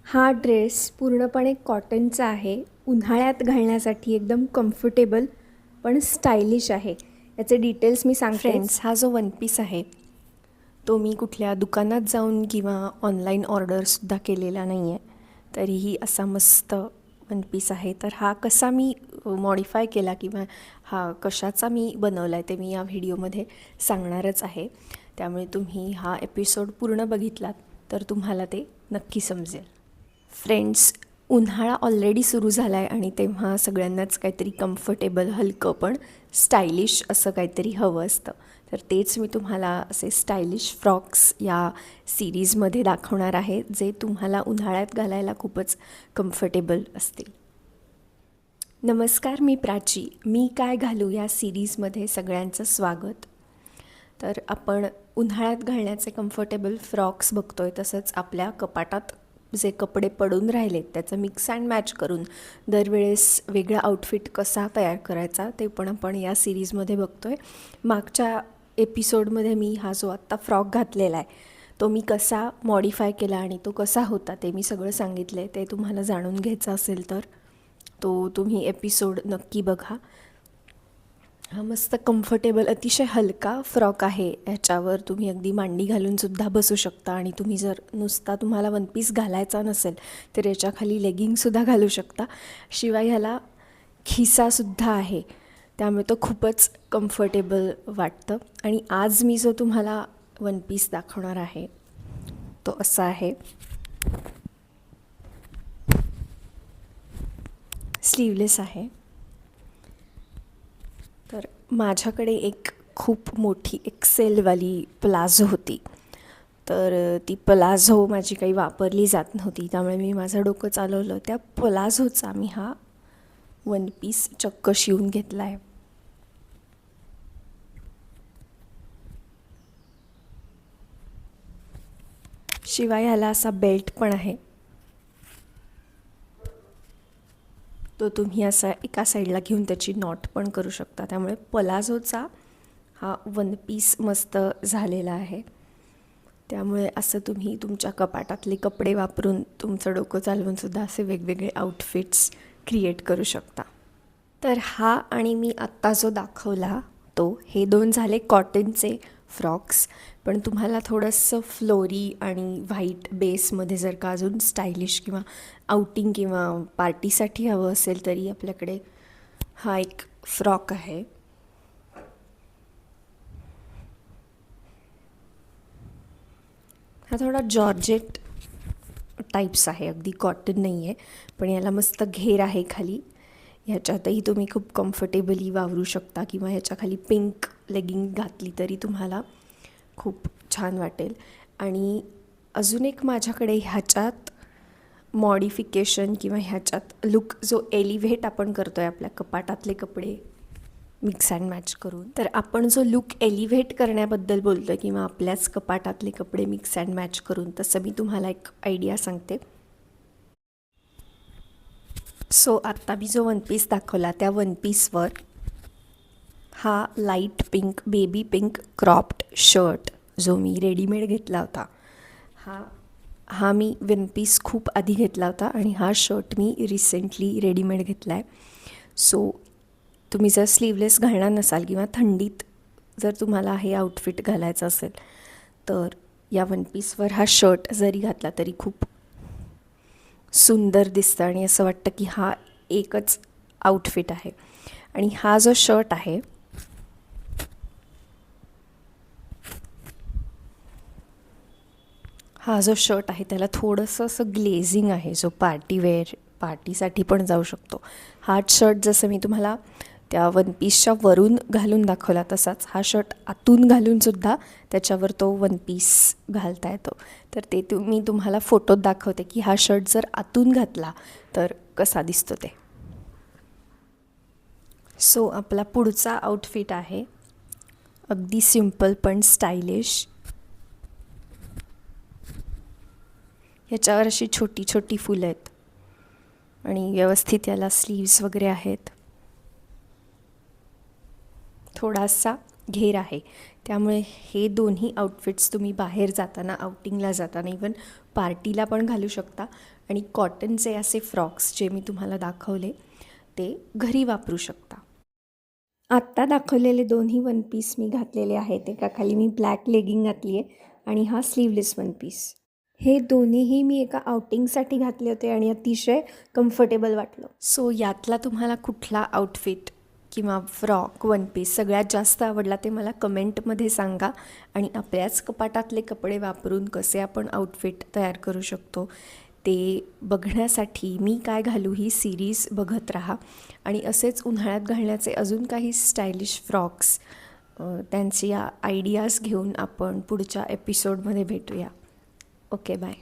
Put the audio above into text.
हा ड्रेस पूर्णपणे कॉटनचा आहे. उन्हाळ्यात घालण्यासाठी एकदम कम्फर्टेबल पण स्टायलिश आहे. याचे डिटेल्स मी सांगतेच. फ्रेंड्स, हा जो वन पीस आहे तो मी कुठल्या दुकानात जाऊन किंवा ऑनलाईन ऑर्डरसुद्धा केलेला नाही आहे. तरीही असा मस्त वन पीस आहे. तर हा कसा मी मॉडिफाय केला किंवा हा कशाचा मी बनवला आहे ते मी या व्हिडिओमध्ये सांगणारच आहे. त्यामुळे तुम्ही हा एपिसोड पूर्ण बघितलात तर तुम्हाला ते नक्की समजेल. फ्रेंड्स, उन्हाळा ऑलरेडी सुरू झाला आहे आणि तेव्हा सगळ्यांनाच काहीतरी कम्फर्टेबल, हलकं पण स्टायलिश असं काहीतरी हवं असतं. तर तेच मी तुम्हाला असे स्टायलिश फ्रॉक्स या सिरीजमध्ये दाखवणार आहे, जे तुम्हाला उन्हाळ्यात घालायला खूपच कम्फर्टेबल असतील. नमस्कार, मी प्राची. मी काय घालू या सिरीजमध्ये सगळ्यांचं स्वागत. तर आपण उन्हाळ्यात घालण्याचे कम्फर्टेबल फ्रॉक्स बघतोय, तसंच आपल्या कपाटात जे कपडे पडून राहिलेत त्याचं मिक्स अँड मॅच करून दरवेळेस वेगळा आउटफिट कसा तयार करायचा ते पण आपण या सिरीजमध्ये बघतोय. मागच्या एपिसोडमध्ये मी हा जो आत्ता फ्रॉक घातलेला आहे तो मी कसा मॉडिफाय केला आणि तो कसा होता ते मी सगळं सांगितलं आहे. ते तुम्हाला जाणून घ्यायचं असेल तर तो तुम्ही एपिसोड नक्की बघा. हा मस्त कम्फर्टेबल अतिशय हलका फ्रॉक आहे. ह्याच्यावर तुम्ही अगदी मांडी घालूनसुद्धा बसू शकता आणि तुम्ही जर नुसता तुम्हाला वन पीस घालायचा नसेल तर याच्याखाली लेगिंगसुद्धा घालू शकता. शिवाय ह्याला खिसासुद्धा आहे, त्यामुळे तो खूपच कम्फर्टेबल वाटतं. आणि आज मी जो तुम्हाला वन पीस दाखवणार आहे तो असा आहे. स्लीवलेस आहे. तर माझ्याकडे एक खूप मोठी एक्सेलवाली प्लाझो होती. तर ती प्लाझो माझी काही वापरली जात नव्हती, त्यामुळे मी माझं डोकं चालवलं त्या प्लाझोचा मी हा वन पीस चक्क शिवून घेतला आहे. शिवाय ह्याला असा बेल्ट पण आहे, तो तुम्ही असा एका साईडला घेऊन त्याची नॉट पण करू शकता. त्यामुळे प्लाझोचा हा वन पीस मस्त झालेला आहे. त्यामुळे असं तुम्ही तुमच्या कपाटातले कपडे वापरून तुमचं डोकं चालवूनसुद्धा असे वेगवेगळे आउटफिट्स क्रिएट करू शकता. तर हा आणि मी आत्ता जो दाखवला तो, हे दोन झाले कॉटनचे फ्रॉक्स. पण तुम्हाला थोडंसं फ्लोरी आणि व्हाईट बेसमध्ये जर का अजून स्टायलिश किंवा आउटिंग किंवा पार्टीसाठी हवं असेल तरी आपल्याकडे हा एक फ्रॉक आहे. हा थोडा जॉर्जेट टाईप्स आहे, अगदी कॉटन नाही आहे, पण याला मस्त घेर आहे खाली. ह्याच्यातही तुम्ही खूप कम्फर्टेबली वावरू शकता किंवा ह्याच्या खाली पिंक लेगिंग घातली तरी तुम्हाला खूप छान वाटेल. आणि अजून एक माझ्याकडे ह्याच्यात मॉडिफिकेशन किंवा ह्याच्यात लुक जो एलिव्हेट आपण करतो आहे आपल्या कपाटातले कपडे मिक्स अँड मॅच करून, तर आपण जो लुक एलिव्हेट करण्याबद्दल बोलतो आहे किंवा आपल्याच कपाटातले कपडे मिक्स अँड मॅच करून, तसं मी तुम्हाला एक आयडिया सांगते. सो आत्ता मी जो वन पीस दाखवला त्या वन पीसवर हा light pink, baby pink cropped shirt जो मी रेडीमेड घेतला होता, हा मी वन पीस खूप आधी घेतला होता आणि हा शर्ट मी रिसेंटली रेडीमेड घेतला आहे. सो तुम्ही जर स्लीवलेस घालणार नसाल किंवा थंडीत जर तुम्हाला हे आउटफिट घालायचं असेल तर या वन पीसवर हा शर्ट जरी घातला तरी खूप सुंदर दिसतं आणि असं वाटतं की हा एकच आउटफिट आहे. आणि हा जो शर्ट आहे त्याला थोडंसं असं ग्लेझिंग आहे, जो पार्टीसाठी पण जाऊ शकतो. हाच शर्ट जसं मी तुम्हाला त्या वन पीसच्या वरून घालून दाखवला तसाच हा शर्ट आतून घालूनसुद्धा त्याच्यावर तो वन पीस घालता येतो. तर ते मी तुम्हाला फोटोत दाखवते की हा शर्ट जर आतून घातला तर कसा दिसतो ते. सो आपला पुढचा आउटफिट आहे अगदी सिम्पल पण स्टायलिश. ह्याच्यावर अशी छोटी छोटी फुलं आहेत आणि व्यवस्थित याला स्लीव्स वगैरे आहेत. थोडासा घेर आहे. त्यामुळे हे दोन्ही आउटफिट्स तुम्ही बाहेर जाताना, आउटिंगला जाताना, इवन पार्टीला पण घालू शकता. आणि कॉटनचे असे फ्रॉक्स जे मी तुम्हाला दाखवले ते घरी वापरू शकता. आत्ता दाखवलेले दोन्ही वन पीस मी घातलेले आहेत. एका खाली मी ब्लॅक लेगिंग घातली आहे आणि हा स्लीवलेस वन पीस. हे दोन्हीही मी एका आउटिंगसाठी घातले होते आणि अतिशय कम्फर्टेबल वाटलं. सो यातला तुम्हाला कुठला आउटफिट किंवा फ्रॉक, वन पीस सगळ्यात जास्त आवडला ते मला कमेंटमध्ये सांगा. आणि आपल्याच कपाटातले कपडे वापरून कसे आपण आउटफिट तयार करू शकतो ते बघण्यासाठी मी काय घालू ही सिरीज बघत राहा. आणि असेच उन्हाळ्यात घालण्याचे अजून काही स्टायलिश फ्रॉक्स त्यांची आयडियाज घेऊन आपण पुढच्या एपिसोडमध्ये भेटूया. Okay, bye.